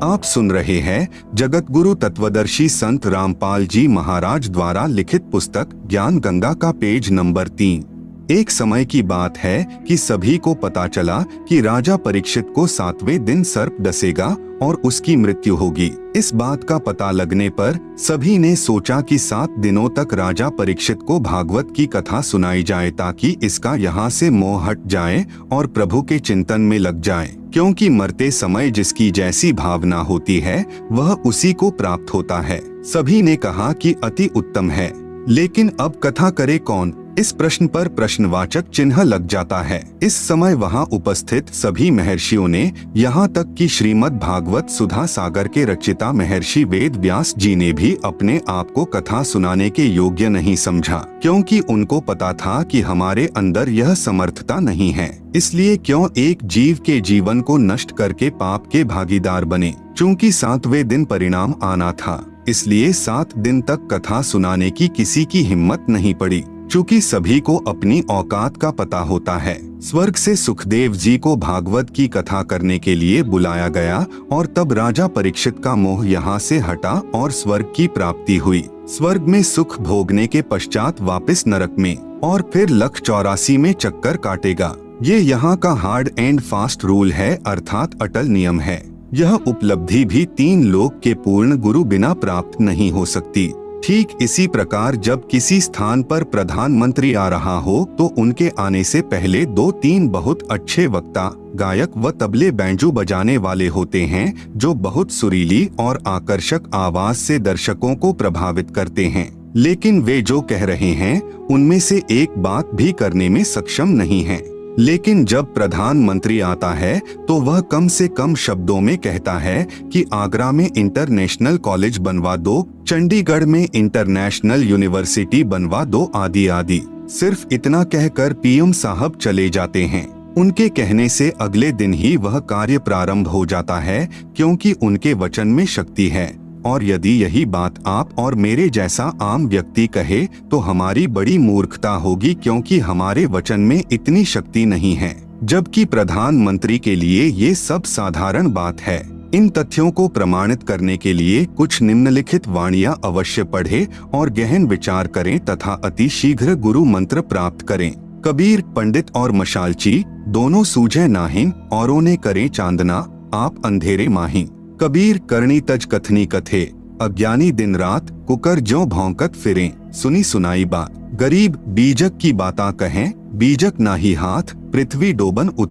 आप सुन रहे हैं जगत गुरु तत्वदर्शी संत रामपाल जी महाराज द्वारा लिखित पुस्तक ज्ञान गंगा का पेज नंबर 3। एक समय की बात है कि सभी को पता चला कि राजा परीक्षित को 7वें दिन सर्प डसेगा और उसकी मृत्यु होगी। इस बात का पता लगने पर सभी ने सोचा कि 7 दिनों तक राजा परीक्षित को भागवत की कथा सुनाई जाए ताकि इसका यहाँ से मोह हट जाए और प्रभु के चिंतन में लग जाए, क्योंकि मरते समय जिसकी जैसी भावना होती है वह उसी को प्राप्त होता है। सभी ने कहा कि अति उत्तम है, लेकिन अब कथा करे कौन? इस प्रश्न पर प्रश्नवाचक चिन्ह लग जाता है। इस समय वहां उपस्थित सभी महर्षियों ने, यहाँ तक कि श्रीमद् भागवत सुधा सागर के रचिता महर्षि वेद व्यास जी ने भी अपने आप को कथा सुनाने के योग्य नहीं समझा, क्योंकि उनको पता था कि हमारे अंदर यह समर्थता नहीं है। इसलिए क्यों एक जीव के जीवन को नष्ट करके पाप के भागीदार बने। चूँकि 7वें दिन परिणाम आना था, इसलिए 7 दिन तक कथा सुनाने की किसी की हिम्मत नहीं पड़ी। चूँकि सभी को अपनी औकात का पता होता है, स्वर्ग से सुखदेव जी को भागवत की कथा करने के लिए बुलाया गया और तब राजा परीक्षित का मोह यहाँ से हटा और स्वर्ग की प्राप्ति हुई। स्वर्ग में सुख भोगने के पश्चात वापस नरक में और फिर 184 में चक्कर काटेगा। ये यहाँ का हार्ड एंड फास्ट रूल है, अर्थात अटल नियम है। यह उपलब्धि भी 3 लोक के पूर्ण गुरु बिना प्राप्त नहीं हो सकती। ठीक इसी प्रकार जब किसी स्थान पर प्रधानमंत्री आ रहा हो तो उनके आने से पहले 2-3 बहुत अच्छे वक्ता, गायक व तबले बैंजो बजाने वाले होते हैं, जो बहुत सुरीली और आकर्षक आवाज से दर्शकों को प्रभावित करते हैं। लेकिन वे जो कह रहे हैं उनमें से एक बात भी करने में सक्षम नहीं है। लेकिन जब प्रधानमंत्री आता है तो वह कम से कम शब्दों में कहता है कि आगरा में इंटरनेशनल कॉलेज बनवा दो, चंडीगढ़ में इंटरनेशनल यूनिवर्सिटी बनवा दो, आदि आदि। सिर्फ इतना कहकर पीएम साहब चले जाते हैं। उनके कहने से अगले दिन ही वह कार्य प्रारंभ हो जाता है, क्योंकि उनके वचन में शक्ति है। और यदि यही बात आप और मेरे जैसा आम व्यक्ति कहे तो हमारी बड़ी मूर्खता होगी, क्योंकि हमारे वचन में इतनी शक्ति नहीं है, जबकि प्रधानमंत्री के लिए ये सब साधारण बात है। इन तथ्यों को प्रमाणित करने के लिए कुछ निम्नलिखित वाणियां अवश्य पढ़ें और गहन विचार करें तथा अति शीघ्र गुरु मंत्र प्राप्त करें। कबीर पंडित और मशालची दोनों सूझे नाहिन, औरों ने करें चांदना, आप अंधेरे माही। कबीर करनी तज कथनी कथे, अज्ञानी दिन रात कुकर ज्यों भौंकत फिरें। सुनी सुनाई बात, गरीब बीजक की बाता कहें, बीजक नाही हाथ, पृथ्वी डोबन